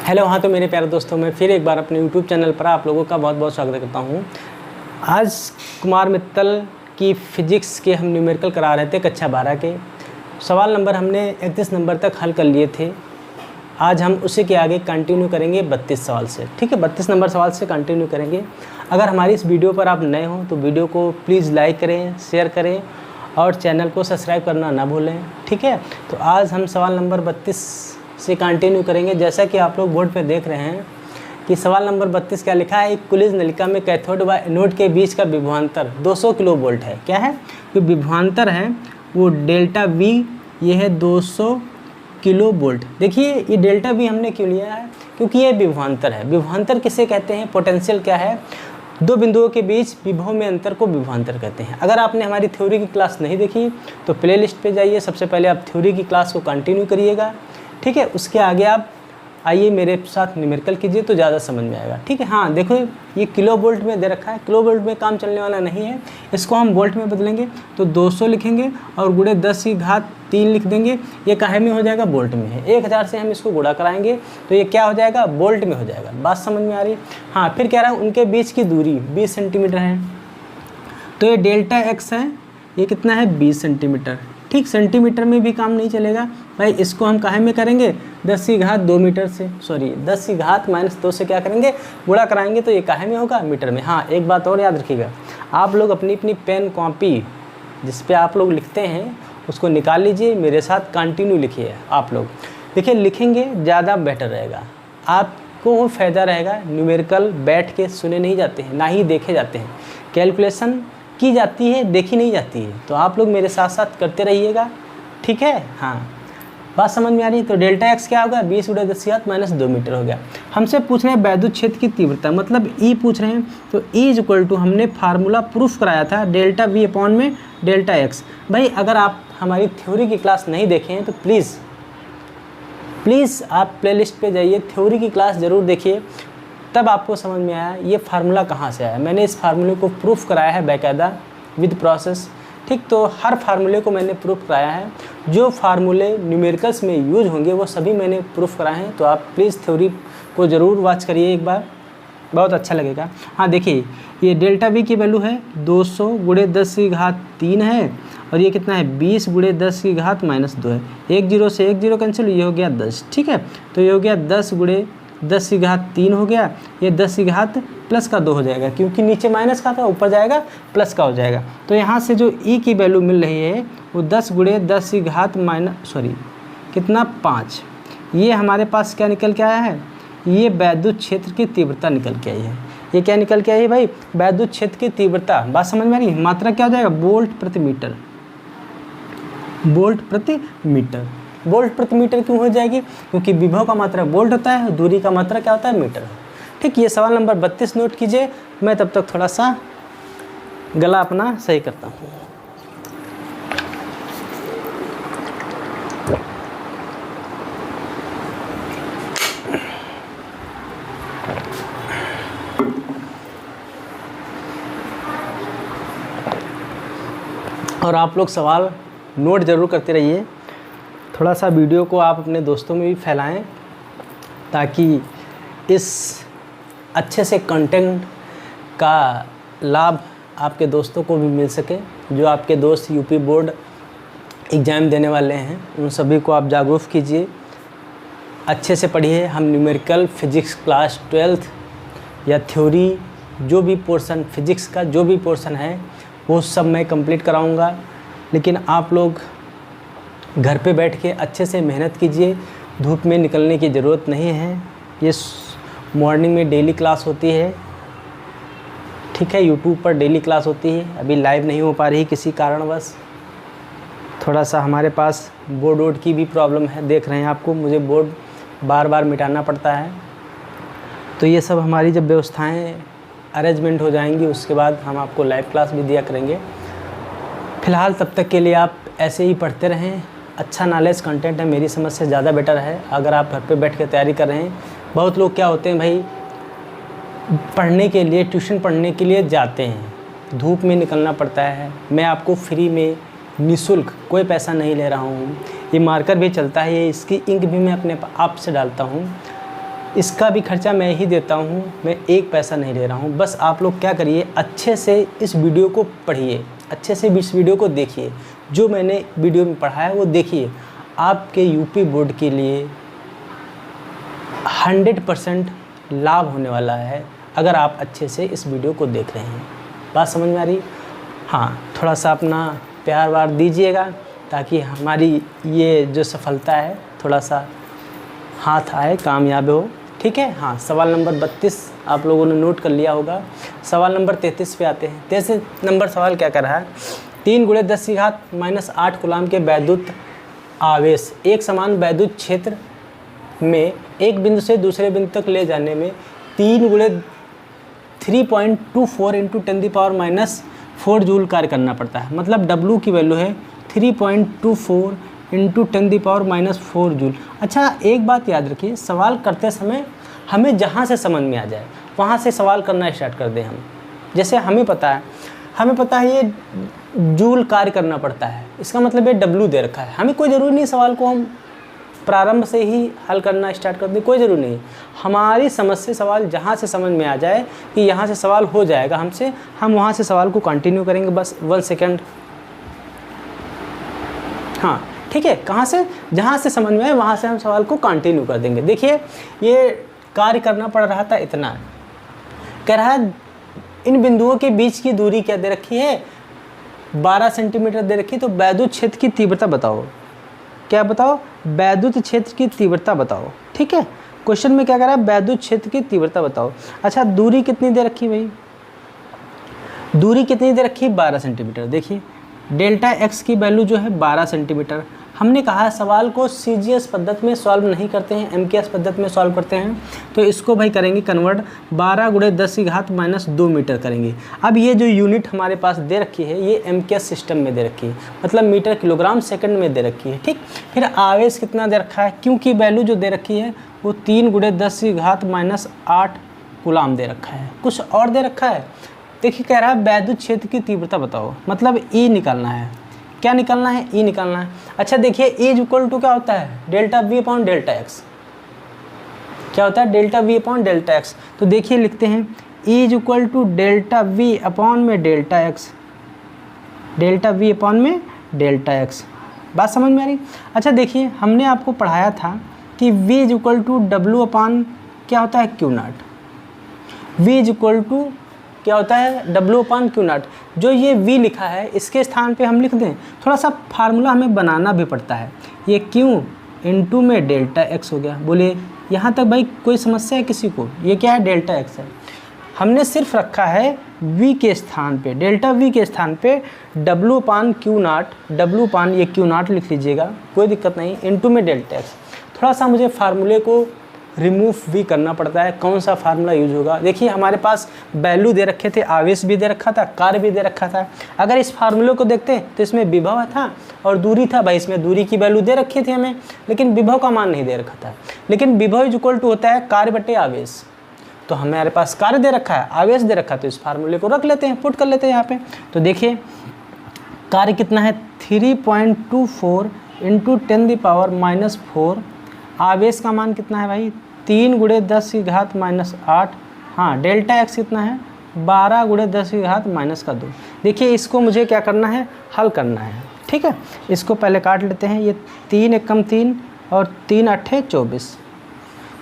Hello, हाँ तो मेरे प्यारे दोस्तों, मैं फिर एक बार अपने यूट्यूब चैनल पर आप लोगों का बहुत बहुत स्वागत करता हूँ। आज कुमार मित्तल की फिजिक्स के हम न्यूमेरिकल करा रहे थे कक्षा 12 के। सवाल नंबर हमने 31 नंबर तक हल कर लिए थे। आज हम उसी के आगे कंटिन्यू करेंगे 32 सवाल से। ठीक है, 32 नंबर सवाल से कंटिन्यू करेंगे। अगर हमारी इस वीडियो पर आप नए हो तो वीडियो को प्लीज़ लाइक करें, शेयर करें और चैनल को सब्सक्राइब करना ना भूलें। ठीक है, तो आज हम सवाल नंबर 32 से कंटिन्यू करेंगे। जैसा कि आप लोग बोर्ड पे देख रहे हैं कि सवाल नंबर 32 क्या लिखा है, एक कुलिज नलिका में कैथोड व एनोड के बीच का विभवांतर 200 किलो वोल्ट है। क्या है, जो विभवांतर है वो डेल्टा वी, ये है 200 किलो वोल्ट। देखिए ये डेल्टा वी हमने क्यों लिया है, क्योंकि ये विभवांतर है। विभवांतर किसे कहते हैं, पोटेंशियल क्या है, दो बिंदुओं के बीच विभव में अंतर को विभवांतर कहते हैं। अगर आपने हमारी थ्योरी की क्लास नहीं देखी तो प्लेलिस्ट पे जाइए, सबसे पहले आप थ्योरी की क्लास को कंटिन्यू करिएगा। ठीक है, उसके आगे आप आइए मेरे साथ न्यूमेरिकल कीजिए तो ज़्यादा समझ में आएगा। ठीक है, हाँ देखो ये किलो वोल्ट में दे रखा है, किलो वोल्ट में काम चलने वाला नहीं है, इसको हम वोल्ट में बदलेंगे तो 200 लिखेंगे और गुणे 10 की घात 3 लिख देंगे। ये काहे में हो जाएगा, वोल्ट में है। 1000 से हम इसको गुणा कराएंगे तो ये क्या हो जाएगा, वोल्ट में हो जाएगा। बात समझ में आ रही है। हाँ, फिर कह रहा है उनके बीच की दूरी 20 सेंटीमीटर है, तो ये डेल्टा एक्स है, ये कितना है 20 सेंटीमीटर। ठीक, सेंटीमीटर में भी काम नहीं चलेगा भाई, इसको हम काहे में करेंगे, 10 की घात 2 मीटर से, सॉरी 10 की घात -2 से क्या करेंगे, गुणा कराएंगे तो ये काहे में होगा, मीटर में। हाँ, एक बात और याद रखिएगा, आप लोग अपनी अपनी पेन कॉपी जिस पे आप लोग लिखते हैं उसको निकाल लीजिए, मेरे साथ कंटिन्यू लिखिए। आप लोग देखिए, लिखेंगे ज़्यादा बेटर रहेगा, आपको फ़ायदा रहेगा। न्यूमेरिकल बैठ के सुने नहीं जाते हैं, ना ही देखे जाते हैं, कैलकुलेशन की जाती है, देखी नहीं जाती है। तो आप लोग मेरे साथ साथ करते रहिएगा। ठीक है, हाँ बात समझ में आ रही है। तो डेल्टा एक्स क्या होगा, 20 × 10 की घात -2 मीटर हो गया। हमसे पूछ रहे हैं वैद्युत क्षेत्र की तीव्रता, मतलब ई पूछ रहे हैं, तो ई = हमने फार्मूला प्रूफ कराया था डेल्टा वी अपॉन में डेल्टा एक्स। भाई अगर आप हमारी थ्योरी की क्लास नहीं देखे हैं तो प्लीज़ आप प्लेलिस्ट पे जाइए, थ्योरी की क्लास ज़रूर देखिए, तब आपको समझ में आया ये फार्मूला कहाँ से आया। मैंने इस फार्मूले को प्रूफ कराया है बाकायदा विद प्रोसेस। ठीक, तो हर फार्मूले को मैंने प्रूफ कराया है, जो फार्मूले न्यूमेरिकल्स में यूज होंगे वो सभी मैंने प्रूफ कराए हैं। तो आप प्लीज़ थ्योरी को ज़रूर वॉच करिए एक बार, बहुत अच्छा लगेगा। हाँ देखिए, ये डेल्टा वी की वैल्यू है 200 × 10 की घात 3 है, और ये कितना है 20 × 10 की घात -2 है। 1 0 से 1 0 कैंसिल, ये हो गया 10। ठीक है, तो ये हो गया 10 × 10 की घात 3 हो गया, ये 10 की घात +2 हो जाएगा, क्योंकि नीचे माइनस का था, ऊपर जाएगा प्लस का हो जाएगा। तो यहाँ से जो ई की वैल्यू मिल रही है वो 10 × 10 की घात कितना 5। ये हमारे पास क्या निकल के आया है, ये वैद्युत क्षेत्र की तीव्रता निकल के आई है। ये क्या निकल के आई है भाई, वैद्युत क्षेत्र की तीव्रता। बात समझ में आ रही है। मात्रा क्या हो जाएगा, वोल्ट प्रति मीटर। वोल्ट प्रति मीटर, वोल्ट प्रति मीटर क्यों हो जाएगी, क्योंकि विभव का मात्रा वोल्ट होता है, दूरी का मात्रा क्या होता है, मीटर। ठीक, ये सवाल नंबर 32 नोट कीजिए, मैं तब तक थोड़ा सा गला अपना सही करता हूँ। और आप लोग सवाल नोट ज़रूर करते रहिए, थोड़ा सा वीडियो को आप अपने दोस्तों में भी फैलाएं, ताकि इस अच्छे से कंटेंट का लाभ आपके दोस्तों को भी मिल सके। जो आपके दोस्त यूपी बोर्ड एग्ज़ाम देने वाले हैं उन सभी को आप जागरूक कीजिए, अच्छे से पढ़िए। हम न्यूमेरिकल फिजिक्स क्लास 12th या थ्योरी जो भी पोर्शन फिजिक्स का जो भी पोर्शन है वो सब मैं कंप्लीट कराऊंगा, लेकिन आप लोग घर पे बैठ के अच्छे से मेहनत कीजिए, धूप में निकलने की ज़रूरत नहीं है। ये मॉर्निंग में डेली क्लास होती है, ठीक है, यूट्यूब पर डेली क्लास होती है। अभी लाइव नहीं हो पा रही किसी कारणवश, थोड़ा सा हमारे पास बोर्ड वोर्ड की भी प्रॉब्लम है, देख रहे हैं आपको, मुझे बोर्ड बार बार मिटाना पड़ता है। तो ये सब हमारी जब व्यवस्थाएँ अरेंजमेंट हो जाएंगी उसके बाद हम आपको लाइव क्लास भी दिया करेंगे। फ़िलहाल तब तक के लिए आप ऐसे ही पढ़ते रहें, अच्छा नॉलेज कंटेंट है, मेरी समझ से ज़्यादा बेटर है अगर आप घर पे बैठ के तैयारी कर रहे हैं। बहुत लोग क्या होते हैं भाई, पढ़ने के लिए ट्यूशन पढ़ने के लिए जाते हैं, धूप में निकलना पड़ता है। मैं आपको फ्री में निःशुल्क कोई पैसा नहीं ले रहा हूँ, ये मार्कर भी चलता है, ये इसकी इंक भी मैं अपने आप से डालता हूँ। इसका भी खर्चा मैं ही देता हूँ, मैं एक पैसा नहीं ले रहा हूँ। बस आप लोग क्या करिए, अच्छे से इस वीडियो को पढ़िए, अच्छे से इस वीडियो को देखिए, जो मैंने वीडियो में पढ़ा है वो देखिए। आपके यूपी बोर्ड के लिए 100% लाभ होने वाला है अगर आप अच्छे से इस वीडियो को देख रहे हैं। बात समझ में आ रही? हाँ, थोड़ा सा अपना प्यार वार दीजिएगा ताकि हमारी ये जो सफलता है थोड़ा सा हाथ आए, कामयाब हो। ठीक है। हाँ, सवाल नंबर 32 आप लोगों ने नोट कर लिया होगा। सवाल नंबर 33 पे आते हैं। 33 नंबर सवाल क्या कर रहा है, 3 × 10⁻⁻8 कूलाम के वैद्युत आवेश एक समान वैद्युत क्षेत्र में एक बिंदु से दूसरे बिंदु तक ले जाने में 3 × 3.24 × 10⁻⁴ जूल कार्य करना पड़ता है। मतलब W की वैल्यू है 3.24 × 10⁻⁴ जूल। अच्छा, एक बात याद रखिए, सवाल करते समय हमें जहाँ से समझ में आ जाए वहाँ से सवाल करना स्टार्ट कर दें हम। जैसे हमें पता है ये जूल कार्य करना पड़ता है, इसका मतलब ये W दे रखा है। हमें कोई ज़रूरी नहीं सवाल को हम प्रारंभ से ही हल करना स्टार्ट कर दें, कोई ज़रूरी नहीं। हमारी समझ से सवाल जहाँ से समझ में आ जाए कि यहाँ से सवाल हो जाएगा हमसे, हम वहाँ से सवाल को कंटिन्यू करेंगे। बस 1 सेकेंड। हाँ, ठीक है। कहाँ से, जहाँ से समझ में आए वहाँ से हम सवाल को कंटिन्यू कर देंगे। देखिए, ये कार्य करना पड़ रहा था इतना, कह रहा है इन बिंदुओं के बीच की दूरी क्या दे रखी है, 12 सेंटीमीटर दे रखी है। तो वैद्युत क्षेत्र की तीव्रता बताओ। क्या बताओ? वैद्युत क्षेत्र की तीव्रता बताओ। ठीक है, क्वेश्चन में क्या कह रहा है, वैद्युत क्षेत्र की तीव्रता बताओ। अच्छा, दूरी कितनी दे रखी भाई, दूरी कितनी दे रखी, 12 सेंटीमीटर। देखिए डेल्टा x की वैल्यू जो है 12 सेंटीमीटर। हमने कहा सवाल को CGS पद्धति में सॉल्व नहीं करते हैं, MKS पद्धति में सॉल्व करते हैं। तो इसको भाई करेंगे कन्वर्ट, 12 × 10⁻² मीटर करेंगे। अब ये जो यूनिट हमारे पास दे रखी है ये MKS सिस्टम में दे रखी है, मतलब मीटर किलोग्राम सेकंड में दे रखी है। ठीक, फिर आवेश कितना दे रखा है, क्योंकि वैल्यू जो दे रखी है वो 3 × 10⁻8 कूलाम दे रखा है। कुछ और दे रखा है, देखिए कह रहा है वैद्युत क्षेत्र की तीव्रता बताओ, मतलब E निकालना है। क्या निकालना है? E निकालना है। अच्छा देखिए, E = क्या होता है, ΔV/ΔX। क्या होता है? ΔV/ΔX। तो देखिए लिखते हैं E = ΔV/ΔX, ΔV/ΔX। बात समझ में आ रही? अच्छा देखिए, हमने आपको पढ़ाया था कि V = W/ क्या होता है, Q0। V = क्या होता है, W/Q0। जो ये V लिखा है इसके स्थान पे हम लिख दें, थोड़ा सा फार्मूला हमें बनाना भी पड़ता है। ये Q × में ΔX हो गया। बोले यहाँ तक भाई कोई समस्या है किसी को? ये क्या है, ΔX है। हमने सिर्फ रखा है V के स्थान पे, ΔV के स्थान पे W/Q0, W/ ये Q0 लिख लीजिएगा, कोई दिक्कत नहीं, × में ΔX। थोड़ा सा मुझे फार्मूले को रिमूव भी करना पड़ता है, कौन सा फार्मूला यूज होगा। देखिए हमारे पास वैल्यू दे रखे थे, आवेश भी दे रखा था, कार्य भी दे रखा था। अगर इस फार्मूले को देखते तो इसमें विभव था और दूरी था। भाई इसमें दूरी की वैल्यू दे रखी थी हमें, लेकिन विभव का मान नहीं दे रखा था। लेकिन विभव = होता है कार्य बटे आवेश। तो हमारे पास कार्य दे रखा है, आवेश दे रखा है, तो इस फार्मूले को रख लेते हैं, पुट कर लेते हैं यहाँ पे। तो देखिए कार्य कितना है, 3.24 × 10⁻⁴। आवेश का मान कितना है भाई, 3 × 10⁻⁸। हाँ, ΔX कितना है, 12 × 10⁻²। देखिए इसको मुझे क्या करना है, हल करना है। ठीक है, इसको पहले काट लेते हैं। ये 3 × 3 और 3 × 8 = 24।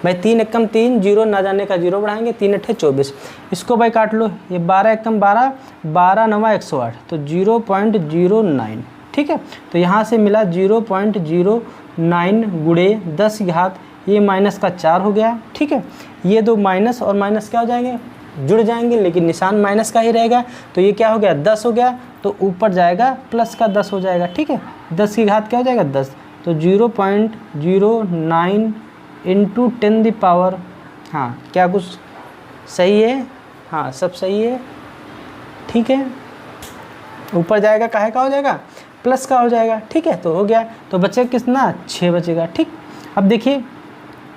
भाई 3 × 3, 0 ना जाने का 0 बढ़ाएंगे, 3 × 8 = 24। इसको भाई काट लो, ये 12 × 12, 12 × 9 = 108, तो 0.09। ठीक है, तो यहाँ से मिला 0.09 × 10⁻, ये -4 हो गया। ठीक है, ये दो माइनस और माइनस क्या हो जाएंगे, जुड़ जाएंगे, लेकिन निशान माइनस का ही रहेगा। तो ये क्या हो गया, 10 हो गया, तो ऊपर जाएगा प्लस का 10 हो जाएगा। ठीक है, 10 की घात क्या हो जाएगा, 10। तो 0.09 × 10⁻, हाँ क्या कुछ सही है, हाँ सब सही है। ठीक है, ऊपर जाएगा काहे का हो जाएगा, प्लस का हो जाएगा। ठीक है, तो हो गया, तो बचेगा कितना, 6 बचेगा। ठीक, अब देखिए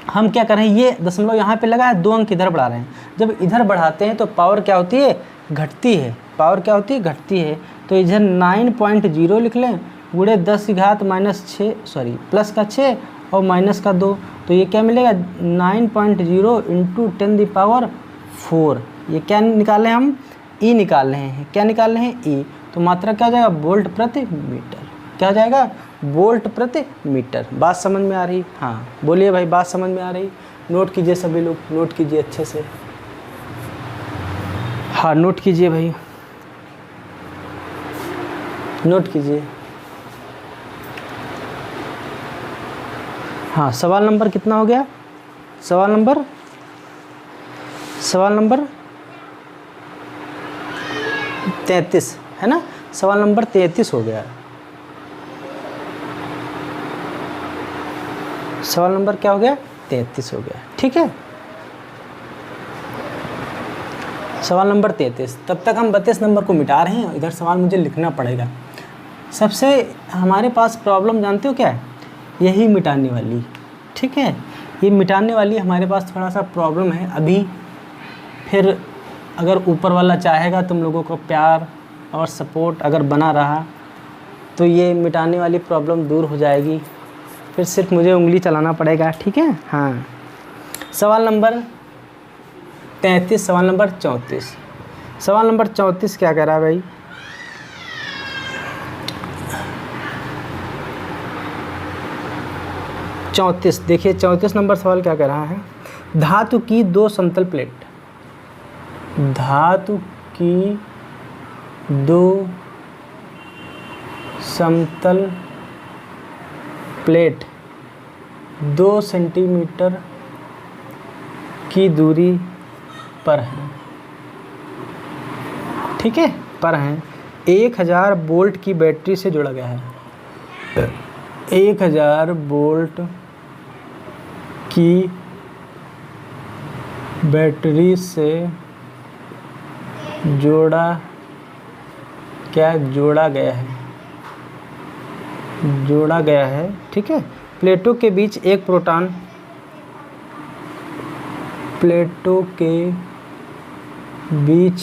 हम क्या कर रहे हैं, ये दशमलव यहाँ पे लगा है, 2 अंक इधर बढ़ा रहे हैं। जब इधर बढ़ाते हैं तो पावर क्या होती है, घटती है। पावर क्या होती है, घटती है। तो इधर 9.0 लिख लें, गुणे 10⁻⁶, सॉरी प्लस का 6 और माइनस का 2, तो ये क्या मिलेगा 9.0 इंटू 10⁴। ये क्या निकाले हम, ई निकाल रहे हैं। क्या निकाल रहे हैं, ई। तो मात्रा क्या हो जाएगा, वोल्ट प्रति मीटर। क्या हो जाएगा, वोल्ट प्रति मीटर। बात समझ में आ रही? हाँ बोलिए भाई, बात समझ में आ रही? नोट कीजिए सभी लोग, नोट कीजिए अच्छे से। हाँ नोट कीजिए भाई, नोट कीजिए। हाँ सवाल नंबर कितना हो गया, सवाल नंबर 33 है ना, सवाल नंबर 33 हो गया। सवाल नंबर क्या हो गया, 33 हो गया। ठीक है, सवाल नंबर 33। तब तक हम 32 नंबर को मिटा रहे हैं, इधर सवाल मुझे लिखना पड़ेगा। सबसे हमारे पास प्रॉब्लम जानते हो क्या है, यही मिटाने वाली। ठीक है, ये मिटाने वाली हमारे पास थोड़ा सा प्रॉब्लम है अभी। फिर अगर ऊपर वाला चाहेगा तुम लोगों को प्यार और सपोर्ट अगर बना रहा तो ये मिटाने वाली प्रॉब्लम दूर हो जाएगी। फिर सिर्फ मुझे उंगली चलाना पड़ेगा। ठीक है, हाँ। सवाल नंबर 33, सवाल नंबर 34। सवाल नंबर 34 क्या कह रहा है भाई, देखिए 34 नंबर सवाल क्या कह रहा है। धातु की दो समतल प्लेट, धातु की दो समतल प्लेट 2 सेंटीमीटर की दूरी पर है। ठीक है, पर हैं। 1000 वोल्ट की बैटरी से जोड़ा गया है। 1000 वोल्ट की बैटरी से जोड़ा गया है। ठीक है, प्लेटों के बीच एक प्रोटॉन, प्लेटों के बीच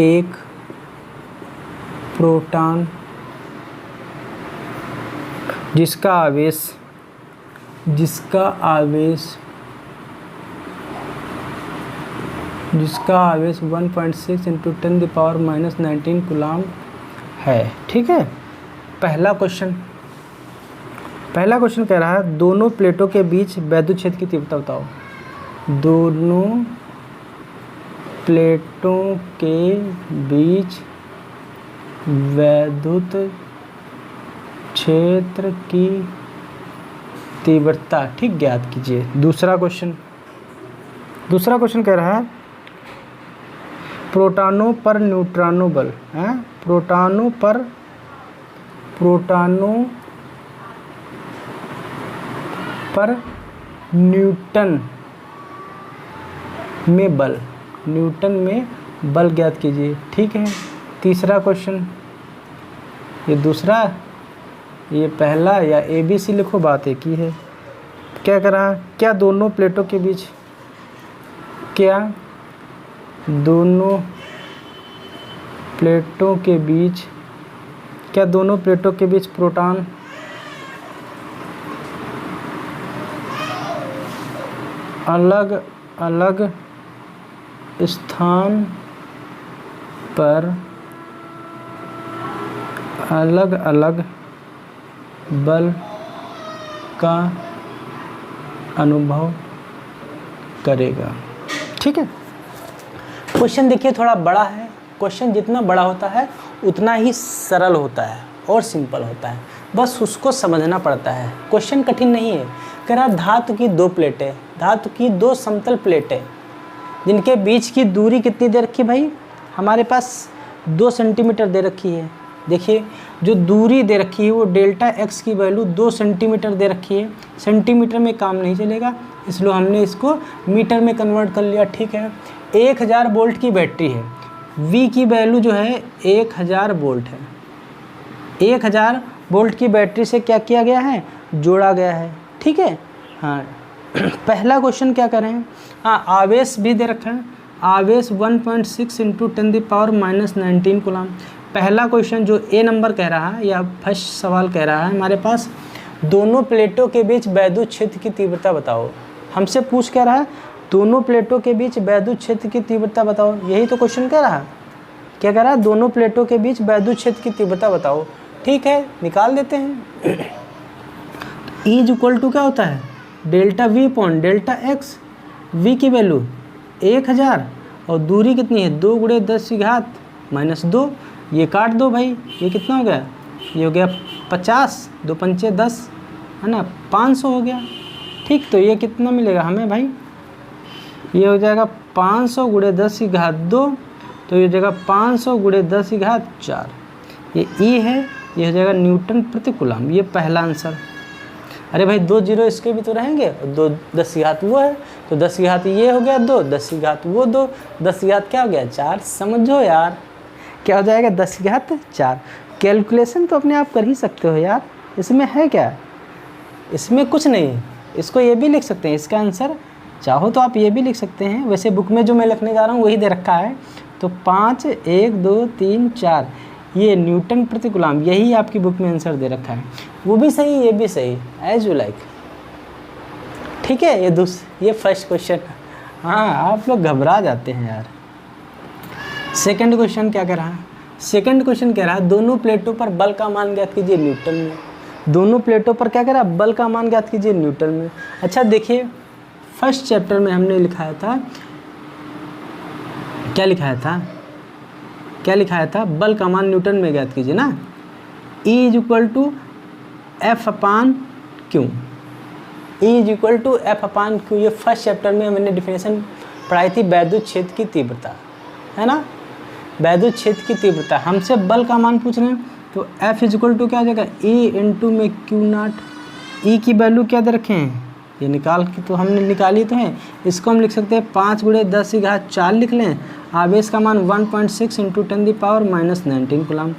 एक प्रोटॉन जिसका आवेश 1.6 इंटू 10⁻⁻19 कूलम है। ठीक है, पहला क्वेश्चन कह रहा है दोनों प्लेटों के बीच वैद्युत क्षेत्र की तीव्रता बताओ। दोनों प्लेटों के बीच वैद्युत क्षेत्र की तीव्रता, ठीक, ज्ञात कीजिए। दूसरा क्वेश्चन कह रहा है प्रोटॉनों पर न्यूट्रॉनों बल है। प्रोटॉनों पर न्यूटन में बल ज्ञात कीजिए। ठीक है, तीसरा क्वेश्चन, ये दूसरा, ये पहला, या ABC लिखो, बात एक ही है। क्या कर रहा है, क्या दोनों प्लेटों के बीच प्रोटॉन अलग अलग स्थान पर अलग अलग बल का अनुभव करेगा। ठीक है, क्वेश्चन देखिए थोड़ा बड़ा है। क्वेश्चन जितना बड़ा होता है उतना ही सरल होता है और सिंपल होता है, बस उसको समझना पड़ता है। क्वेश्चन कठिन नहीं है। कह रहा धातु की दो समतल प्लेटें जिनके बीच की दूरी कितनी दे रखी भाई, हमारे पास 2 सेंटीमीटर दे रखी है। देखिए जो दूरी दे रखी है वो डेल्टा x की वैल्यू 2 सेंटीमीटर दे रखी है। सेंटीमीटर में काम नहीं चलेगा, इसलिए हमने इसको मीटर में कन्वर्ट कर लिया। ठीक है, 1000 वोल्ट की बैटरी है, V की वैल्यू जो है 1000 वोल्ट है। 1000 वोल्ट की बैटरी से क्या किया गया है, जोड़ा गया है। ठीक है, हाँ। पहला क्वेश्चन क्या कर रहे हैं, हाँ आवेश भी दे रखा है, आवेश 1.6 इंटू 10⁻⁻19 कूलम। पहला क्वेश्चन जो A नंबर कह रहा है या फर्स्ट सवाल कह रहा है हमारे पास, दोनों प्लेटों के बीच वैद्युत क्षेत्र की तीव्रता बताओ। हमसे पूछ क्या रहा है, दोनों प्लेटों के बीच वैद्युत क्षेत्र की तीव्रता बताओ, यही तो क्वेश्चन कह रहा है। क्या कह रहा है, दोनों प्लेटों के बीच वैद्युत क्षेत्र की तीव्रता बताओ। ठीक है, निकाल देते हैं। E इज इक्वल टू क्या होता है, delta V upon delta x. V की वैल्यू 1000 और दूरी कितनी है, 2 × 10⁻2। ये काट दो भाई, ये कितना हो गया, ये हो गया 50, 2 पंचे 10 है ना, 500 हो गया। ठीक, तो ये कितना मिलेगा हमें भाई, ये हो जाएगा 500 × 10⁻2, तो ये हो जाएगा 500 × 10⁻4। ये E है, ये हो जाएगा न्यूटन प्रति कूलम। ये पहला आंसर। अरे भाई 2 जीरो इसके भी तो रहेंगे, 2 10 वो है, तो 10 ये हो गया 2, 10 वो 2, 10 क्या हो गया 4। समझो यार, क्या हो जाएगा 10⁻4। कैलकुलेशन तो अपने आप कर ही सकते हो यार, इसमें है क्या, इसमें कुछ नहीं। इसको ये भी लिख सकते हैं, इसका आंसर चाहो तो आप ये भी लिख सकते हैं। वैसे बुक में जो मैं लिखने जा रहा हूँ वही दे रखा है। तो 5, 1, 2, 3, 4 ये न्यूटन प्रति कूलम, यही आपकी बुक में आंसर दे रखा है। वो भी सही, ये भी सही, एज यू लाइक। ठीक है, ये फर्स्ट क्वेश्चन। हाँ, आप लोग घबरा जाते हैं यार। सेकंड क्वेश्चन क्या कह रहा है, सेकंड क्वेश्चन कह रहा है दोनों प्लेटों पर बल का मान ज्ञात कीजिए न्यूटन में। दोनों प्लेटों पर क्या कह रहा है, बल का मान ज्ञात कीजिए न्यूटन में। अच्छा देखिए, फर्स्ट चैप्टर में हमने लिखाया था, क्या लिखाया था, बल का मान न्यूटन में ज्ञात कीजिए ना। E is equal to F upon Q। E is equal to F upon Q, ये फर्स्ट चैप्टर में मैंने डिफिनेशन पढ़ाई थी, वैद्युत क्षेत्र की तीव्रता, है ना, वैद्युत क्षेत्र की तीव्रता। हमसे बल का मान पूछ रहे हैं, तो F इज इक्वल टू क्या आ जाएगा, E इंटू में Q0। E की वैल्यू क्या दे रखे हैं, ये निकाल के तो हमने निकाली तो है। इसको हम लिख सकते हैं 5 × 10⁻4 लिख लें। आवेश का मान 1.6 × 10⁻−19 कूलम।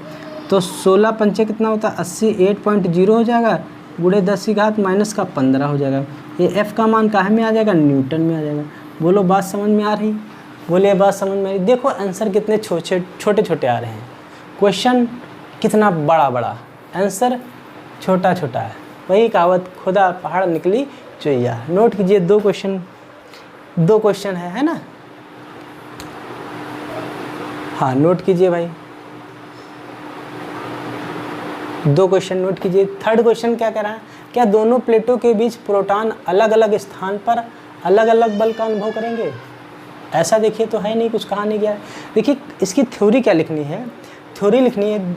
तो 16 पंचे कितना होता है 80, 8.0 हो जाएगा, × 10⁻−15 हो जाएगा। ये F का मान कहाँ में आ जाएगा, न्यूटन में आ जाएगा। बोलो बात समझ में आ रही, बोलिए बात समझ में आ रही। देखो आंसर कितने छोटे छोटे आ रहे हैं, क्वेश्चन कितना बड़ा बड़ा, आंसर छोटा छोटा है। वही कहावत, खुदा पहाड़ निकली चुइया। नोट कीजिए, 2 क्वेश्चन है ना। हाँ नोट कीजिए भाई, 2 क्वेश्चन नोट कीजिए। थर्ड क्वेश्चन क्या कह रहा है, क्या दोनों प्लेटों के बीच प्रोटॉन अलग अलग स्थान पर अलग अलग बल का अनुभव करेंगे। ऐसा देखिए तो है नहीं, कुछ कहा नहीं गया है। देखिए इसकी थ्योरी क्या लिखनी है, थ्योरी लिखनी है,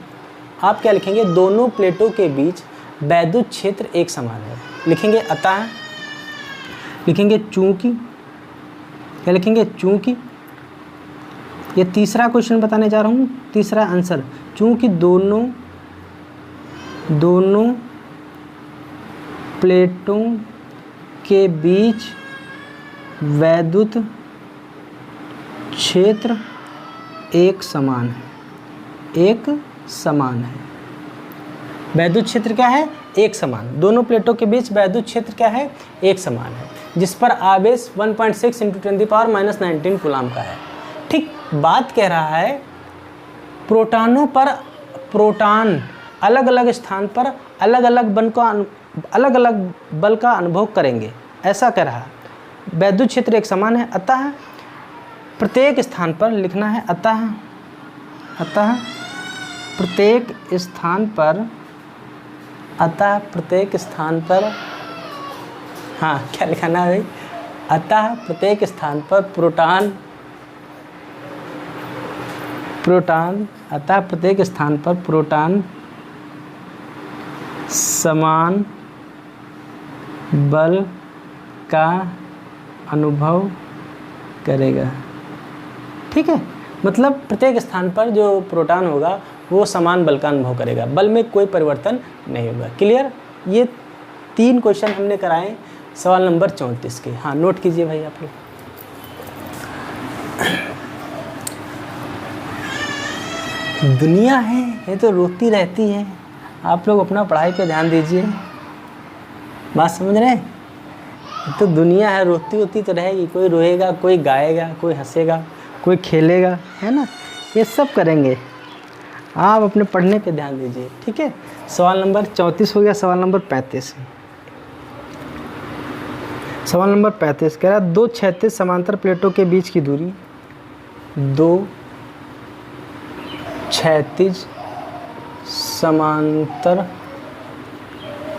आप क्या लिखेंगे, दोनों प्लेटों के बीच वैद्युत क्षेत्र एक समान है। लिखेंगे अतः, लिखेंगे चूंकि, क्या लिखेंगे, चूंकि। ये तीसरा क्वेश्चन बताने जा रहा हूँ, तीसरा आंसर, चूंकि दोनों प्लेटों के बीच वैद्युत क्षेत्र एक समान है, वैद्युत क्षेत्र क्या है, एक समान। दोनों प्लेटों के बीच वैद्युत क्षेत्र क्या है, एक समान है, जिस पर आवेश 1.6 × 10⁻−19 कूलम का है। ठीक, बात कह रहा है प्रोटॉनों पर, प्रोटॉन अलग अलग स्थान पर अलग अलग बल का अनुभव करेंगे, ऐसा कह रहा है। वैद्युत क्षेत्र एक समान है, अतः प्रत्येक स्थान पर लिखना है, अतः प्रत्येक स्थान पर, हाँ क्या लिखना है भाई, अतः प्रत्येक स्थान पर प्रोटॉन समान बल का अनुभव करेगा। ठीक है, मतलब प्रत्येक स्थान पर जो प्रोटॉन होगा वो समान बल का अनुभव करेगा, बल में कोई परिवर्तन नहीं होगा। क्लियर। ये 3 क्वेश्चन हमने कराए सवाल नंबर 34 के। हाँ नोट कीजिए भाई आप लोग। दुनिया है ये तो रोती रहती है, आप लोग अपना पढ़ाई पे ध्यान दीजिए। बात समझ रहे हैं, तो दुनिया है, रोती होती तो रहेगी, कोई रोएगा, कोई गाएगा, कोई हंसेगा, कोई खेलेगा, है ना, ये सब करेंगे। आप अपने पढ़ने पे ध्यान दीजिए, ठीक है। सवाल नंबर 34 हो गया। सवाल नंबर 35, सवाल नंबर 35 कह रहा है 2 क्षैतिज समांतर प्लेटों के बीच की दूरी, 2 क्षैतिज समांतर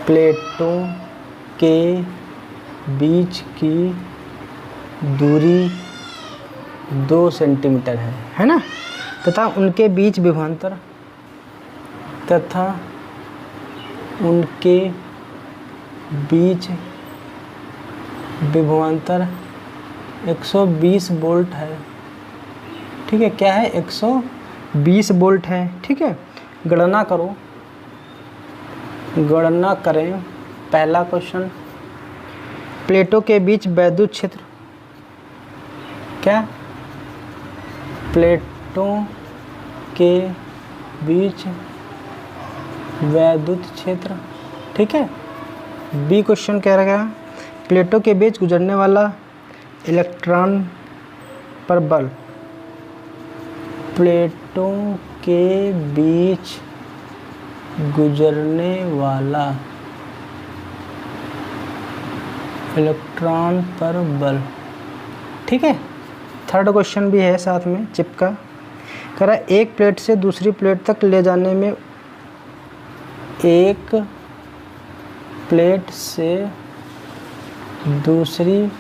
प्लेटों के बीच की दूरी 2 सेंटीमीटर है ना, तथा उनके बीच विभवांतर विभवांतर 120 वोल्ट है, ठीक है। क्या है? 120 वोल्ट है, ठीक है। गणना करो, गणना करें। पहला क्वेश्चन, प्लेटों के बीच वैद्युत क्षेत्र, क्या? प्लेटों के बीच वैद्युत क्षेत्र, ठीक है। बी क्वेश्चन कह रहा है प्लेटों के बीच गुजरने वाला इलेक्ट्रॉन पर बल, प्लेटों के बीच गुजरने वाला इलेक्ट्रॉन पर बल, ठीक है। थर्ड क्वेश्चन भी है साथ में चिपका, कह रहा है एक प्लेट से दूसरी प्लेट तक ले जाने में, एक प्लेट से दूसरी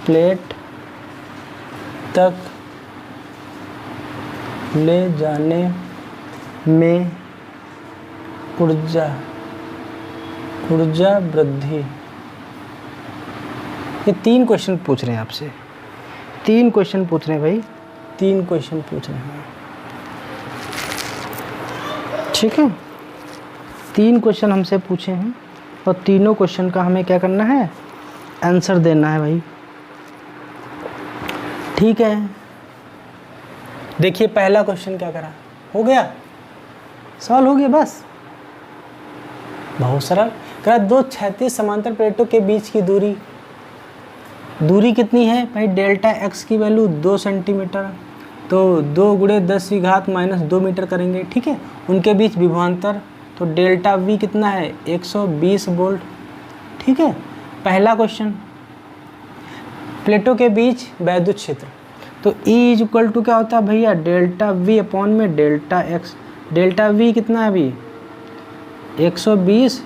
प्लेट तक ले जाने में ऊर्जा वृद्धि। ये 3 क्वेश्चन पूछ रहे हैं आपसे, 3 क्वेश्चन पूछ रहे हैं भाई, 3 क्वेश्चन पूछ रहे हैं, ठीक है। 3 क्वेश्चन हमसे पूछे हैं और तीनों क्वेश्चन का हमें क्या करना है? आंसर देना है भाई, ठीक है। देखिए पहला क्वेश्चन क्या करा, हो गया, सवाल हो गया, बस बहुत सरल। करा 2 क्षैतिज समांतर प्लेटों के बीच की दूरी, दूरी कितनी है भाई? डेल्टा एक्स की वैल्यू 2 सेंटीमीटर, तो 2 × 10⁻² मीटर करेंगे, ठीक है। उनके बीच विभवांतर, तो डेल्टा वी कितना है? 120 वोल्ट, ठीक है। पहला क्वेश्चन, प्लेटों के बीच वैद्युत क्षेत्र, तो E = क्या होता है भैया? डेल्टा वी अपॉन में डेल्टा एक्स। डेल्टा वी कितना है अभी? 120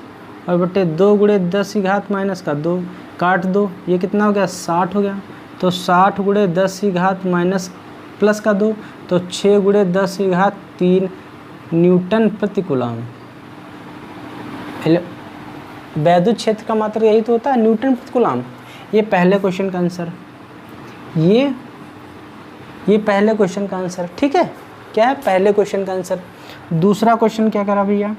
और बटे 2 × 10⁻² काट दो, ये कितना हो गया? 60 हो गया। तो 60 × 10⁻² तो 6 × 10⁻³ न्यूटन प्रति कूलम। वैद्युत क्षेत्र का मात्रा यही तो होता है, न्यूटन प्रति कूलम। ये पहले क्वेश्चन का आंसर, ये पहले क्वेश्चन का आंसर, ठीक है। क्या है? पहले क्वेश्चन का आंसर। दूसरा क्वेश्चन क्या करा भैया?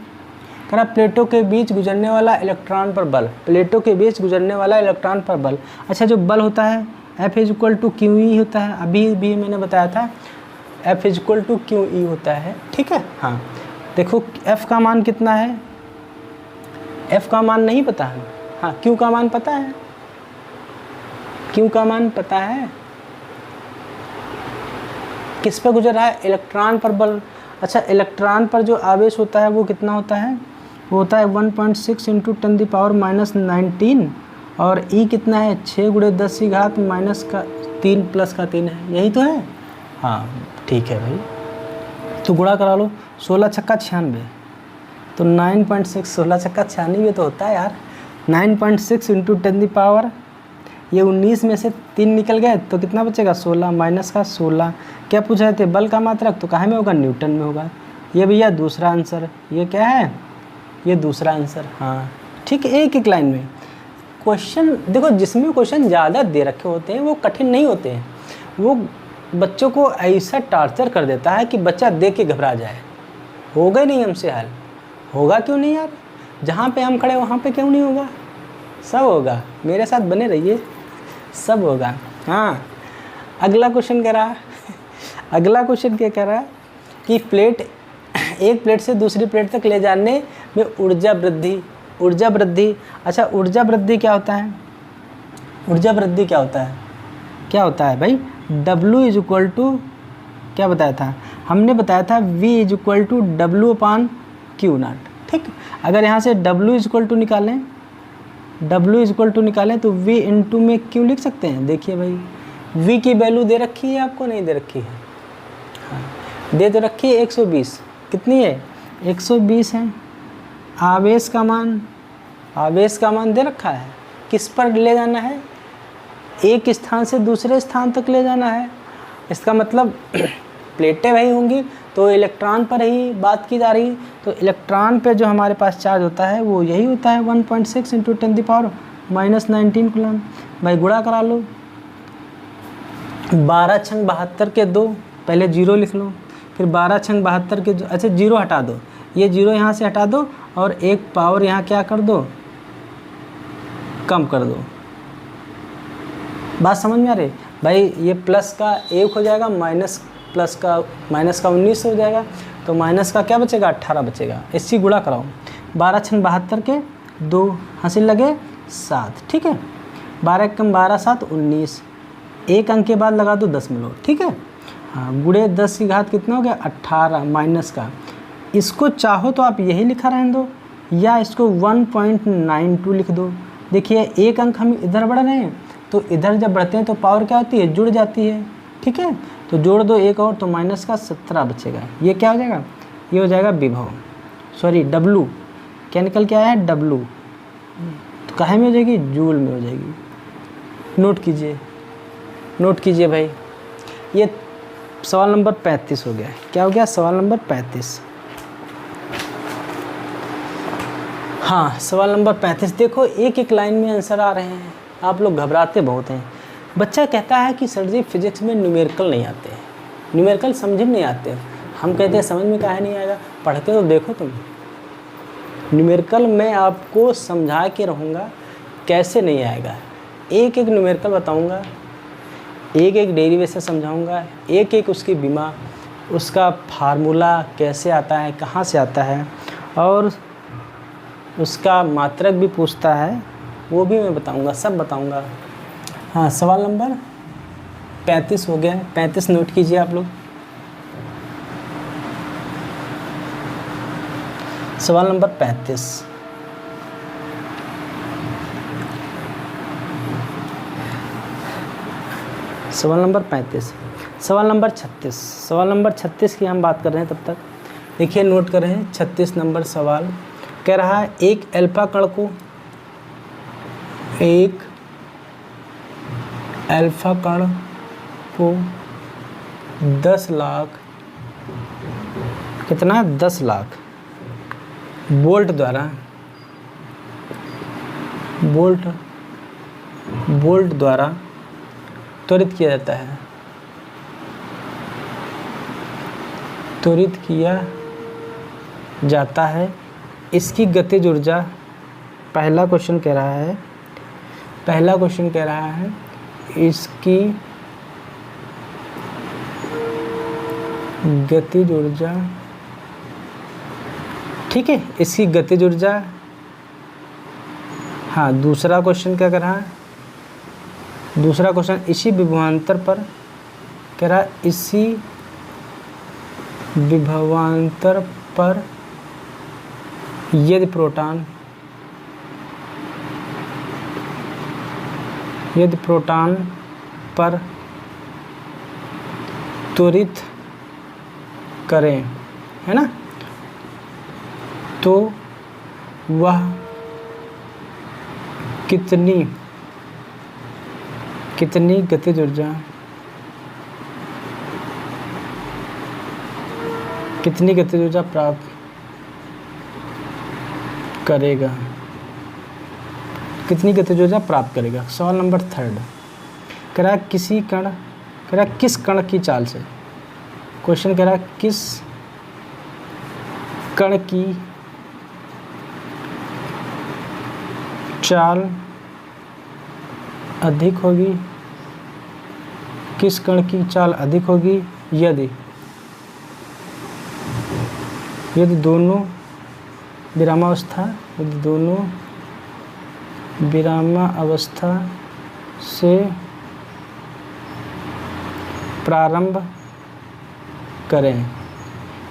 करा प्लेटों के बीच गुजरने वाला इलेक्ट्रॉन पर बल, प्लेटों के बीच गुजरने वाला इलेक्ट्रॉन पर बल। अच्छा, जो बल होता है F = QE होता है, अभी भी मैंने बताया था F = QE होता है, ठीक है। हाँ देखो F का मान कितना है? F का मान नहीं पता है, हाँ Q का मान पता है, Q का मान पता है। किस पर गुजर रहा है? इलेक्ट्रॉन पर बल। अच्छा, इलेक्ट्रॉन पर जो आवेश होता है वो कितना होता है? वो होता है 1.6 × 10⁻⁻19 और E कितना है? 6 × 10⁻³ + 3 है, यही तो है। हाँ ठीक है भाई, तो गुणा करा लो, 16 × 96, तो 9.6, 16 × 96 तो होता है यार। 9.6 × 10⁻, ये 19 में से 3 निकल गए तो कितना बचेगा? 16 माइनस का 16। क्या पूछ रहे थे? बल का मात्रक, तो कहाँ में होगा? न्यूटन में होगा। ये भैया दूसरा आंसर, ये क्या है? ये दूसरा आंसर, हाँ ठीक है। एक लाइन में क्वेश्चन देखो, जिसमें क्वेश्चन ज़्यादा दे रखे होते हैं वो कठिन नहीं होते हैं, वो बच्चों को ऐसा टॉर्चर कर देता है कि बच्चा देख के घबरा जाए। होगा ही नहीं हमसे हल, होगा क्यों नहीं यार? जहाँ पे हम खड़े वहाँ पे क्यों नहीं होगा? सब होगा, मेरे साथ बने रहिए, सब होगा। हाँ अगला क्वेश्चन कह रहा, अगला क्वेश्चन क्या कह रहा है कि एक प्लेट से दूसरी प्लेट तक ले जाने में ऊर्जा वृद्धि। ऊर्जा वृद्धि, अच्छा ऊर्जा वृद्धि क्या होता है? ऊर्जा वृद्धि क्या होता है? क्या होता है भाई? W = क्या बताया था? हमने बताया था v is equal to W upon Q not, ठीक। अगर यहाँ से w इज इक्वल टू निकालें, तो v इंटू में q लिख सकते हैं। देखिए भाई v की वैल्यू दे रखी है आपको, नहीं दे रखी है? हाँ दे तो रखी है 120। कितनी है? 120 है। आवेश का मान दे रखा है। किस पर ले जाना है? एक स्थान से दूसरे स्थान तक ले जाना है। इसका मतलब प्लेटें वही होंगी तो इलेक्ट्रॉन पर ही बात की जा रही। तो इलेक्ट्रॉन पे जो हमारे पास चार्ज होता है वो यही होता है 1.6 इंटू 10⁻⁻19 कूलम। भाई गुणा करा लो, 12 छंग 72 के 2, पहले 0 लिख लो, फिर 12 छंग 72 के, अच्छा 0 हटा दो, ये 0 यहाँ से हटा दो और एक पावर यहाँ क्या कर दो, कम कर दो। बात समझ में आ रही? भाई ये प्लस का 1 हो जाएगा, माइनस का 19 हो जाएगा, तो माइनस का क्या बचेगा? 18 बचेगा। इससे गुणा कराओ, 12 छंग 72 के 2, हासिल लगे 7, ठीक है। 12 कम 12 7 19, एक अंक के बाद लगा दो 10 ठीक है। हाँ गुणे 10 की घात कितना हो गया? 18 माइनस का। इसको चाहो तो आप यही लिखा रहने दो या इसको 1.92 लिख दो। देखिए एक अंक हम इधर बढ़ रहे हैं तो इधर जब बढ़ते हैं तो पावर क्या होती है? जुड़ जाती है, ठीक है। तो जोड़ दो एक और, तो माइनस का 17 बचेगा। ये क्या हो जाएगा? ये हो जाएगा विभव, सॉरी डब्लू। क्या निकल के आया है? डब्लू। तो काहे में हो जाएगी? जूल में हो जाएगी। नोट कीजिए भाई। ये सवाल नंबर 35 हो गया। क्या हो गया? सवाल नंबर 35। हाँ सवाल नंबर 35 देखो, एक लाइन में आंसर आ रहे हैं। आप लोग घबराते बहुत हैं। बच्चा कहता है कि सर जी फिजिक्स में न्यूमेरिकल नहीं आते हैं, न्यूमेरिकल समझ में नहीं आते। हम कहते हैं समझ में काहे नहीं आएगा, पढ़ के तो देखो तुम। न्यूमेरिकल मैं आपको समझा के रहूँगा, कैसे नहीं आएगा। एक न्यूमेरिकल बताऊँगा, एक डेरिवेशन समझाऊँगा, एक उसकी बीमा, उसका फार्मूला कैसे आता है, कहाँ से आता है, और उसका मात्रक भी पूछता है, वो भी मैं बताऊंगा, सब बताऊंगा। हाँ सवाल नंबर 35 हो गया। 35 नोट कीजिए आप लोग। सवाल नंबर 35। सवाल नंबर 35। सवाल नंबर 36। सवाल नंबर 36 की हम बात कर रहे हैं। तब तक देखिए नोट कर रहे हैं। 36 नंबर सवाल कह रहा है एक अल्फा कण को 10 लाख कितना? 10 लाख वोल्ट द्वारा त्वरित किया जाता है। त्वरित किया जाता है। इसकी गतिज ऊर्जा, पहला क्वेश्चन कह रहा है इसकी गतिज ऊर्जा, ठीक है, इसकी गतिज ऊर्जा। हाँ दूसरा क्वेश्चन क्या कर रहा है? दूसरा क्वेश्चन इसी विभवांतर पर कह रहा है, इसी विभवांतर पर यदि प्रोटॉन पर त्वरित करें, है ना, तो वह कितनी गतिज ऊर्जा प्राप्त करेगा? कितनी गतिज ऊर्जा प्राप्त करेगा? सवाल नंबर 3 कह रहा है किस कण की चाल से, क्वेश्चन कह रहा है किस कण की चाल अधिक होगी, किस कण की चाल अधिक होगी यदि दोनों विरामावस्था से प्रारंभ करें,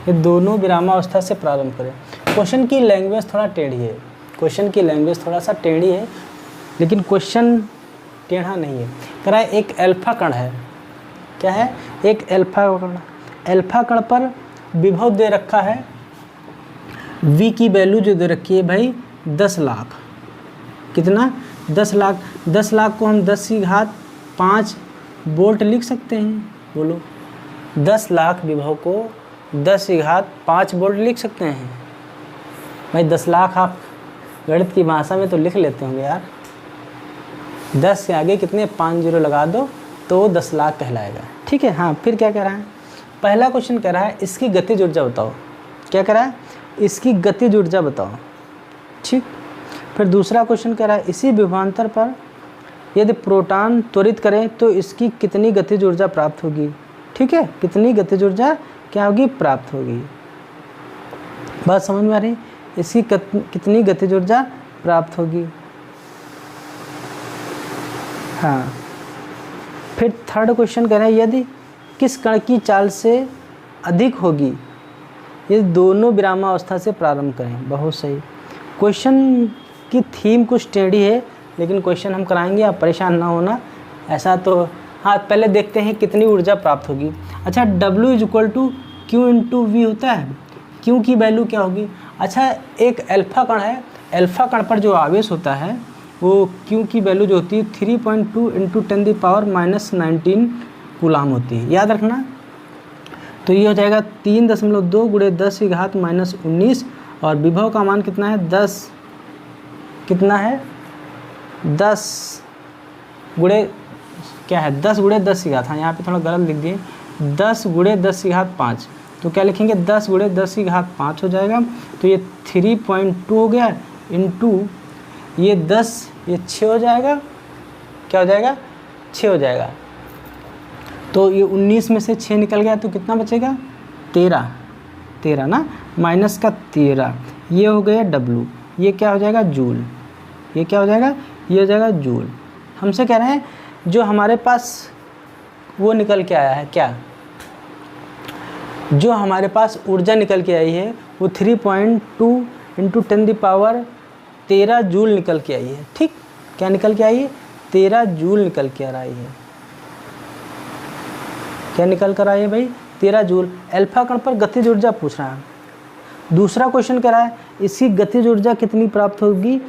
ये दोनों विरामावस्था से प्रारंभ करें। क्वेश्चन की लैंग्वेज थोड़ा टेढ़ी है, क्वेश्चन की लैंग्वेज थोड़ा सा टेढ़ी है, लेकिन क्वेश्चन टेढ़ा नहीं है। कह रहा है एक अल्फा कण है, क्या है, एक अल्फा कण, अल्फा कण पर विभव दे रखा है, v की वैल्यू जो दे रखी है भाई 10 लाख, कितना 10 लाख, 10 लाख को हम 10⁵5 वोल्ट लिख सकते हैं, बोलो 10 लाख विभव को 10⁵5 वोल्ट लिख सकते हैं भाई। 10 लाख आप गणित की भाषा में तो लिख लेते होंगे यार, 10 के आगे कितने 5 जीरो लगा दो तो 10 लाख कहलाएगा, ठीक है। हाँ, फिर क्या कह रहा है, पहला क्वेश्चन कह रहा है इसकी गतिज ऊर्जा बताओ, क्या कह रहा है, इसकी गतिज ऊर्जा बताओ, ठीक। फिर दूसरा क्वेश्चन कह रहा है इसी विभवांतर पर यदि प्रोटॉन त्वरित करें तो इसकी कितनी गतिज ऊर्जा प्राप्त होगी, ठीक है, कितनी गतिज ऊर्जा क्या होगी, प्राप्त होगी। बात समझ में आ रही, इसकी कितनी गतिज ऊर्जा प्राप्त होगी। हाँ, फिर थर्ड क्वेश्चन कह रहे हैं यदि किस कण की चाल से अधिक होगी, ये दोनों विरामावस्था से प्रारंभ करें, बहुत सही। क्वेश्चन की थीम कुछ टेढ़ी है, लेकिन क्वेश्चन हम कराएंगे, आप परेशान ना होना ऐसा तो। हाँ, पहले देखते हैं कितनी ऊर्जा प्राप्त होगी। अच्छा, W = Q × V होता है, Q की वैल्यू क्या होगी। अच्छा, एक अल्फा कण है, अल्फा कण पर जो आवेश होता है वो Q की वैल्यू जो होती है 3.2 × 10⁻⁻19 कूलाम होती है, याद रखना। तो ये हो जाएगा 3.2 × 10⁻⁻19 और विभव का मान कितना है 10, कितना है 10 गुणे क्या है 10 × 10⁻, हाँ यहाँ पे थोड़ा गलत लिख दिए, 10 × 10⁵5, तो क्या लिखेंगे 10 × 10⁵5 हो जाएगा। तो ये 3.2 हो गया इंटू ये 10, ये 6 हो जाएगा, क्या हो जाएगा 6 हो जाएगा। तो ये 19 में से 6 निकल गया तो कितना बचेगा 13 ना, माइनस का 13, ये हो गया W, ये क्या हो जाएगा जूल, ये क्या हो जाएगा, ये हो जाएगा जूल। हमसे कह रहे हैं जो हमारे पास वो निकल के आया है, क्या जो हमारे पास ऊर्जा निकल के आई है वो 3.2 × 10⁻13 जूल निकल के आई है, ठीक। क्या निकल के आई है 13 जूल निकल के आ रही है, क्या निकल कर आई है भाई 13 जूल। अल्फा कण पर गतिज ऊर्जा पूछ रहा है। दूसरा क्वेश्चन कह रहा है इसकी गतिज ऊर्जा कितनी प्राप्त होगी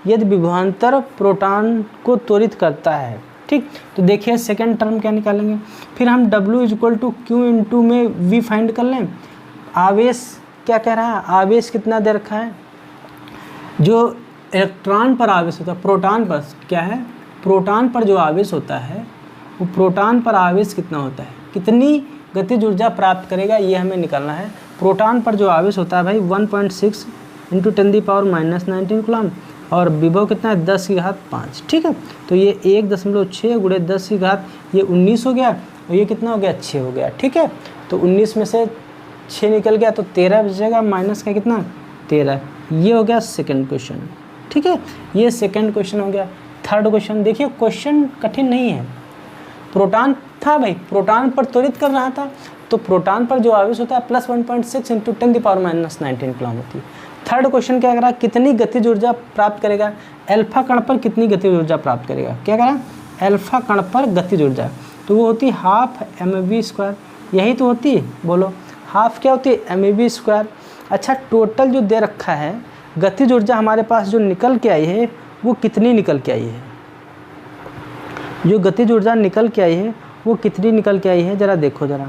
यदि विभवांतर प्रोटॉन को त्वरित करता है, ठीक। तो देखिए सेकंड टर्म क्या निकालेंगे, फिर हम W = Q में V फाइंड कर लें। आवेश क्या कह रहा है, आवेश कितना दे रखा है, जो इलेक्ट्रॉन पर आवेश होता है, प्रोटॉन पर क्या है, प्रोटॉन पर जो आवेश होता है वो प्रोटॉन पर आवेश कितना होता है, कितनी गतिज ऊर्जा प्राप्त करेगा, ये हमें निकालना है। प्रोटॉन पर जो आवेश होता है भाई 1.6 × 10⁻⁻19 कूलाम और विभव कितना है 10⁵5, ठीक है। तो ये 1.6 × 10⁻, ये 19 हो गया और ये कितना हो गया 6 हो गया, ठीक है। तो 19 में से 6 निकल गया तो 13 बचेगा, माइनस का कितना 13, ये हो गया सेकंड क्वेश्चन, ठीक है। ये सेकंड क्वेश्चन हो गया। थर्ड क्वेश्चन देखिए, क्वेश्चन कठिन नहीं है, प्रोटॉन था भाई, प्रोटॉन पर त्वरित कर रहा था, तो प्रोटॉन पर जो आवेश होता है +1.6 × 10⁻⁻19 कूलाम होती है। थर्ड क्वेश्चन क्या कह रहा है, कितनी गतिज ऊर्जा प्राप्त करेगा, अल्फा कण पर कितनी गतिज ऊर्जा प्राप्त करेगा, क्या कह रहा है अल्फा कण पर गतिज ऊर्जा, तो वो होती है 1/2 mv², यही तो होती है, बोलो हाफ क्या होती है mv²। अच्छा, टोटल जो दे रखा है गतिज ऊर्जा हमारे पास जो निकल के आई है वो कितनी निकल के आई है, जो गतिज ऊर्जा निकल के आई है वो कितनी निकल के आई है, ज़रा देखो ज़रा।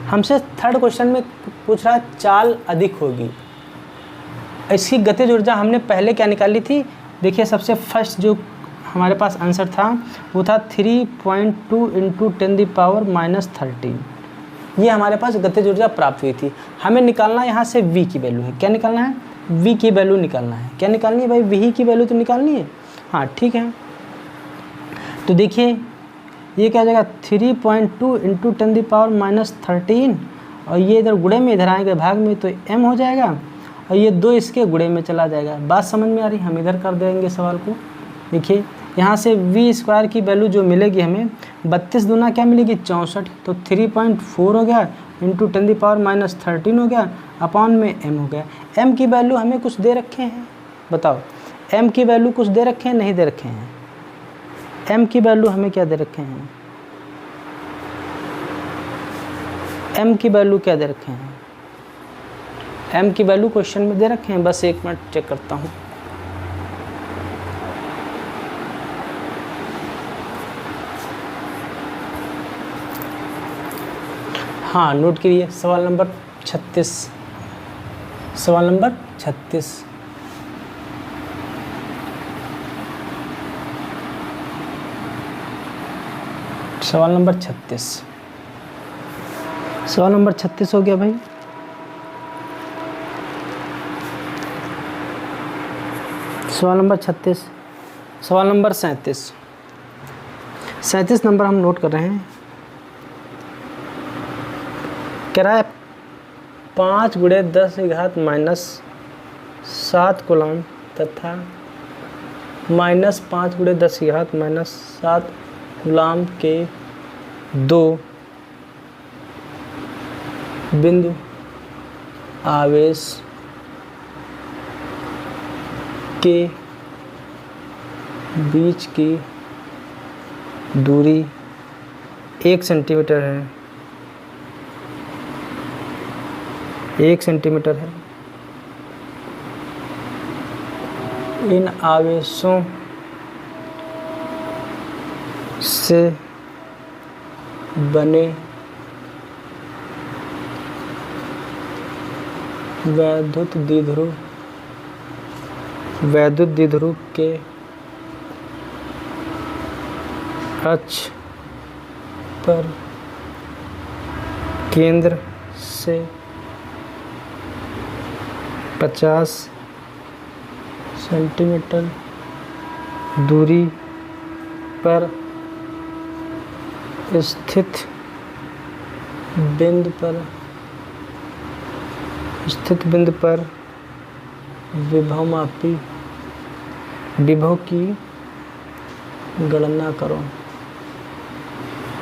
हमसे थर्ड क्वेश्चन में पूछ रहा है चाल अधिक होगी, इसकी गतिज ऊर्जा हमने पहले क्या निकाली थी, देखिए सबसे फर्स्ट जो हमारे पास आंसर था वो था 3.2 × 10⁻⁻13, ये हमारे पास गतिज ऊर्जा प्राप्त हुई थी। हमें निकालना यहाँ से V की वैल्यू है, क्या निकालना है V की वैल्यू निकालना है, क्या निकालनी है भाई V की वैल्यू तो निकालनी है, हाँ ठीक है। तो देखिए ये क्या हो जाएगा 3.2 × 10⁻⁻13 और ये इधर गुणे में इधर आएंगे भाग में तो m हो जाएगा और ये 2 इसके गुणे में चला जाएगा। बात समझ में आ रही, हम इधर कर देंगे सवाल को। देखिए यहाँ से v² की वैल्यू जो मिलेगी हमें 32 दूना क्या मिलेगी 64, तो 3.4 हो गया इंटू 10⁻³ हो गया, अपॉन में m हो गया। m की वैल्यू हमें कुछ दे रखे हैं, बताओ m की वैल्यू कुछ दे रखे हैं, नहीं दे रखे हैं? m की वैल्यू हमें क्या दे रखे हैं? m की वैल्यू क्या दे रखे हैं? m की वैल्यू क्वेश्चन में दे रखे हैं, बस 1 मिनट चेक करता हूँ। हाँ, नोट करिए सवाल नंबर 36। सवाल नंबर 36। सवाल नंबर 36। सवाल नंबर 36 हो गया भाई। सवाल नंबर 36। सवाल नंबर 37। 37 नंबर हम नोट कर रहे हैं। कह रहा है 5 × 10⁻⁷ कूलम तथा -5 × 10⁻⁷ कूलम के 2 बिंदु आवेश के बीच की दूरी 1 सेंटीमीटर है। 1 सेंटीमीटर है। इन आवेशों से बने वैद्युत द्विध्रुव के अक्ष पर केंद्र से 50 सेंटीमीटर दूरी पर स्थित बिंदु पर विभव की गणना करो।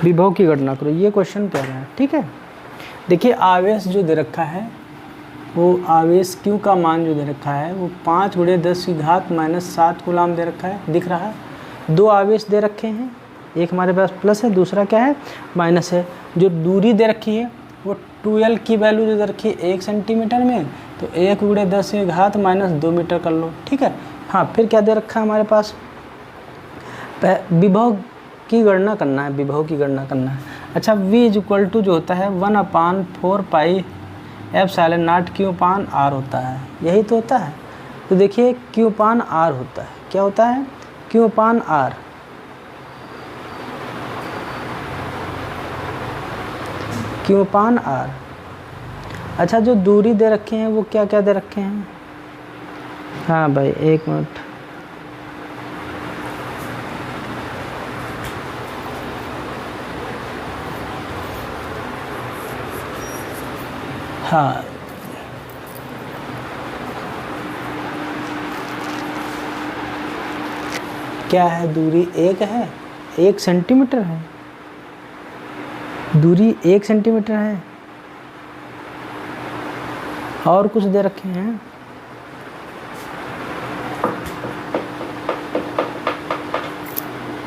विभव की गणना करो, ये क्वेश्चन कह रहा है। ठीक है, देखिए आवेश जो दे रखा है, वो आवेश Q का मान जो दे रखा है वो 5 × 10⁻⁷ कूलम दे रखा है, दिख रहा है। 2 आवेश दे रखे हैं, एक हमारे पास प्लस है, दूसरा क्या है, माइनस है। जो दूरी दे रखी है वो 2L की वैल्यू जो दे रखी है 1 सेंटीमीटर में, तो 1 × 10⁻² मीटर कर लो। ठीक है, हाँ, फिर क्या दे रखा है हमारे पास, विभव की गणना करना है। विभव की गणना करना है। अच्छा, V = जो होता है 1/4πε0 Q/R होता है, यही तो होता है। तो देखिए Q/R होता है, क्या होता है, Q/R। Q/R। अच्छा, जो दूरी दे रखे हैं वो क्या क्या दे रखे हैं? हाँ भाई, 1 मिनट। हाँ, क्या है, दूरी 1 है, 1 सेंटीमीटर है, दूरी 1 सेंटीमीटर है, और कुछ दे रखे हैं।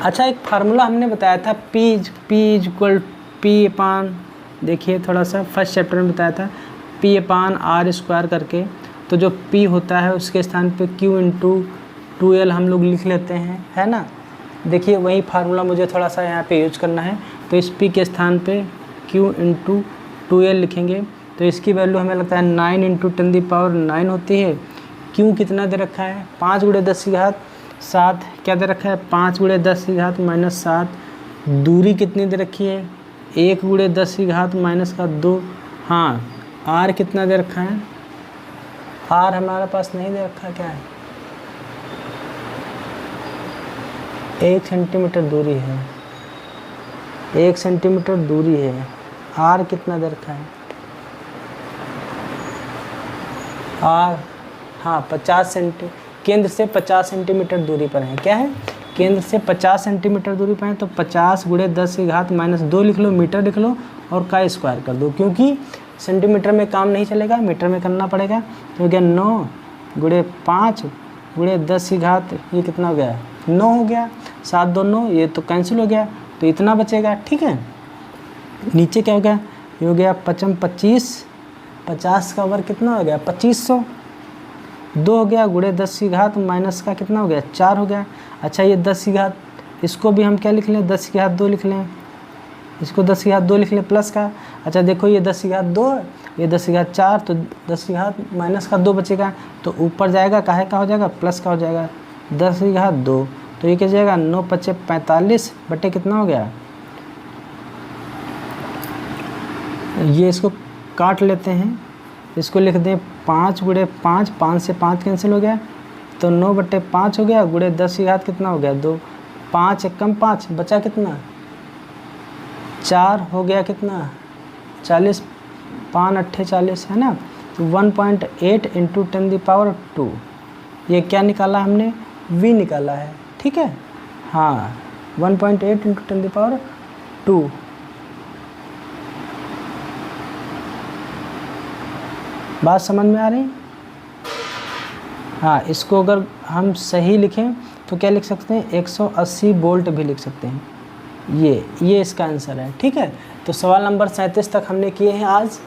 अच्छा, एक फार्मूला हमने बताया था, P देखिए थोड़ा सा फर्स्ट चैप्टर में बताया था, P/R² करके। तो जो P होता है उसके स्थान पे Q × 2L हम लोग लिख लेते हैं, है ना। देखिए वही फार्मूला मुझे थोड़ा सा यहाँ पे यूज करना है। तो इस P के स्थान पे Q × 2L लिखेंगे, तो इसकी वैल्यू हमें लगता है 9 × 10⁹ होती है। Q कितना दे रखा है, 5 × 10⁷, क्या दे रखा है, 5 × 10⁻⁷। दूरी कितनी दे रखी है, 1 × 10⁻²। हाँ, R कितना दे रखा है, R हमारे पास नहीं दे रखा, क्या है, 1 सेंटीमीटर दूरी है, 1 सेंटीमीटर दूरी है। R कितना दे रखा है, R, हाँ 50 सेंटी, केंद्र से 50 सेंटीमीटर दूरी पर है। क्या है, केंद्र से 50 सेंटीमीटर दूरी पर है। तो 50 × 10⁻² लिख लो, मीटर लिख लो, और का स्क्वायर कर दो, क्योंकि सेंटीमीटर में काम नहीं चलेगा, मीटर में करना पड़ेगा। तो हो गया 9 गुणे 5 गुणे 10 की घात, ये कितना हो गया 9 हो गया। 7 2 9, ये तो कैंसिल हो गया, तो इतना बचेगा। ठीक है, नीचे क्या हो गया, ये हो गया 5 25, 50 का वर्ग कितना हो गया 2500। 2 हो गया गुणे 10 की घात माइनस का कितना हो गया 4 हो गया। अच्छा, ये 10 की घात, इसको भी हम क्या लिख लें, 10 की घात 2 लिख लें, इसको 10 की घात 2 लिख लें प्लस का। अच्छा देखो, ये 10 की घात 2, ये 10 की घात 4, तो 10 की घात माइनस का 2 बचेगा, तो ऊपर जाएगा काहे का हो जाएगा, प्लस का हो जाएगा, 10 की घात 2, तो ये क्या जाएगा 9 5 45 बटे कितना हो गया, ये इसको काट लेते हैं, इसको लिख दें 5 गुणे 5, 5 से 5 कैंसिल हो गया, तो 9 बटे 5 हो गया, गुणे 10 की घात कितना हो गया 2, 5 एकम 5 बचा कितना 4 हो गया कितना 40, 5 8 40 है ना। तो 1.8 इंटू 10⁻², ये क्या निकाला हमने, v निकाला है। ठीक है, हाँ 1.8 इंटू 10⁻²। बात समझ में आ रही? हाँ, इसको अगर हम सही लिखें तो क्या लिख सकते हैं, 180 वोल्ट भी लिख सकते हैं। ये इसका आंसर है। ठीक है, तो सवाल नंबर 37 तक हमने किए हैं आज।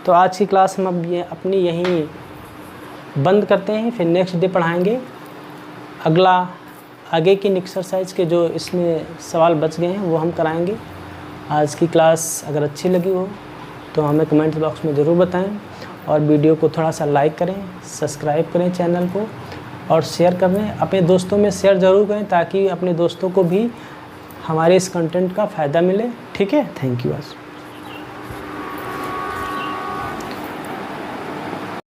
तो आज की क्लास हम अब ये अपनी यहीं बंद करते हैं, फिर नेक्स्ट डे पढ़ाएंगे अगला, आगे की एक्सरसाइज के जो इसमें सवाल बच गए हैं वो हम कराएंगे। आज की क्लास अगर अच्छी लगी हो तो हमें कमेंट बॉक्स में ज़रूर बताएं, और वीडियो को थोड़ा सा लाइक करें, सब्सक्राइब करें चैनल को, और शेयर करें, अपने दोस्तों में शेयर ज़रूर करें ताकि अपने दोस्तों को भी हमारे इस कंटेंट का फ़ायदा मिले। ठीक है, थैंक यू।